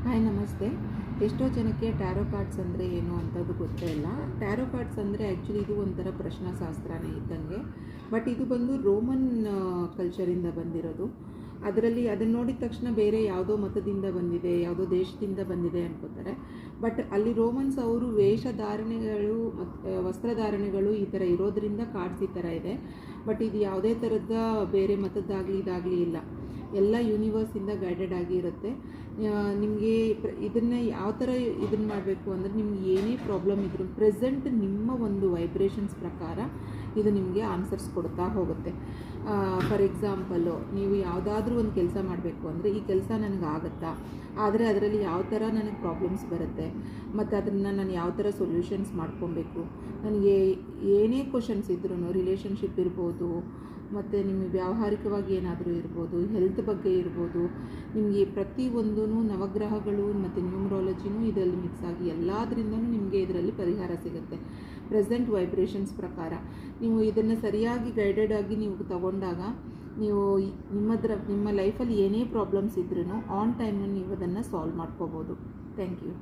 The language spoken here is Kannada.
ಹಾಯ್ ನಮಸ್ತೆ. ಎಷ್ಟೋ ಜನಕ್ಕೆ ಟ್ಯಾರೋ ಕಾರ್ಡ್ಸ್ ಅಂದರೆ ಏನು ಅಂತದ್ದು ಗೊತ್ತೇ ಇಲ್ಲ. ಟ್ಯಾರೋ ಕಾರ್ಡ್ಸ್ ಅಂದರೆ ಆ್ಯಕ್ಚುಲಿ ಇದು ಒಂಥರ ಪ್ರಶ್ನಾಶಾಸ್ತ್ರನೇ ಇದ್ದಂಗೆ. ಬಟ್ ಇದು ಬಂದು ರೋಮನ್ ಕಲ್ಚರಿಂದ ಬಂದಿರೋದು. ಅದರಲ್ಲಿ ಅದನ್ನು ನೋಡಿದ ತಕ್ಷಣ ಬೇರೆ ಯಾವುದೋ ಮತದಿಂದ ಬಂದಿದೆ, ಯಾವುದೋ ದೇಶದಿಂದ ಬಂದಿದೆ ಅನ್ಕೋತಾರೆ. ಬಟ್ ಅಲ್ಲಿ ರೋಮನ್ಸ್ ಅವರು ವೇಷಧಾರಣೆಗಳು ಮತ್ತು ವಸ್ತ್ರಧಾರಣೆಗಳು ಈ ಥರ ಇರೋದರಿಂದ ಕಾರ್ಡ್ಸ್ ಈ ಥರ ಇದೆ. ಬಟ್ ಇದು ಯಾವುದೇ ಥರದ ಬೇರೆ ಮತದ್ದಾಗಲಿ ಇದಾಗಲಿ ಇಲ್ಲ, ಎಲ್ಲ ಯೂನಿವರ್ಸಿಂದ ಗೈಡೆಡ್ ಆಗಿರುತ್ತೆ. ನಿಮಗೆ ಇದನ್ನು ಯಾವ ಥರ ಇದನ್ನು ಮಾಡಬೇಕು ಅಂದರೆ, ನಿಮ್ಗೆ ಏನೇ ಪ್ರಾಬ್ಲಮ್ ಇದ್ರೂ ಪ್ರೆಸೆಂಟ್ ನಿಮ್ಮ ಒಂದು ವೈಬ್ರೇಷನ್ಸ್ ಪ್ರಕಾರ ಇದು ನಿಮಗೆ ಆನ್ಸರ್ಸ್ ಕೊಡ್ತಾ ಹೋಗುತ್ತೆ. ಫಾರ್ ಎಕ್ಸಾಂಪಲು, ನೀವು ಯಾವುದಾದ್ರೂ ಒಂದು ಕೆಲಸ ಮಾಡಬೇಕು ಅಂದರೆ, ಈ ಕೆಲಸ ನನಗಾಗುತ್ತಾ, ಆದರೆ ಅದರಲ್ಲಿ ಯಾವ ಥರ ನನಗೆ ಪ್ರಾಬ್ಲಮ್ಸ್ ಬರುತ್ತೆ ಮತ್ತು ಅದನ್ನು ನಾನು ಯಾವ ಥರ ಸೊಲ್ಯೂಷನ್ಸ್ ಮಾಡ್ಕೊಬೇಕು, ನನಗೆ ಏನೇ ಕ್ವಶನ್ಸ್ ಇದ್ರೂ, ರಿಲೇಷನ್ಶಿಪ್ ಇರ್ಬೋದು, ಮತ್ತು ನಿಮಗೆ ವ್ಯಾವಹಾರಿಕವಾಗಿ ಏನಾದರೂ ಇರ್ಬೋದು, ಹೆಲ್ತ್ ಬಗ್ಗೆ ಇರ್ಬೋದು, ನಿಮಗೆ ಪ್ರತಿಯೊಂದೂ ನವಗ್ರಹಗಳು ಮತ್ತು ನ್ಯೂಮರಾಲಜಿನೂ ಇದರಲ್ಲಿ ಮಿಕ್ಸ್ ಆಗಿ ಎಲ್ಲದರಿಂದನೂ ನಿಮಗೆ ಇದರಲ್ಲಿ ಪರಿಹಾರ ಸಿಗುತ್ತೆ. ಪ್ರೆಸೆಂಟ್ ವೈಬ್ರೇಷನ್ಸ್ ಪ್ರಕಾರ ನೀವು ಇದನ್ನು ಸರಿಯಾಗಿ ಗೈಡೆಡ್ ಆಗಿ ನೀವು ತಗೊಂಡಾಗ ನೀವು ನಿಮ್ಮ ಲೈಫಲ್ಲಿ ಏನೇ ಪ್ರಾಬ್ಲಮ್ಸ್ ಇದ್ರೂ ಆನ್ ಟೈಮಲ್ಲಿ ನೀವು ಅದನ್ನು ಸಾಲ್ವ್ ಮಾಡ್ಕೋಬೋದು. Thank you.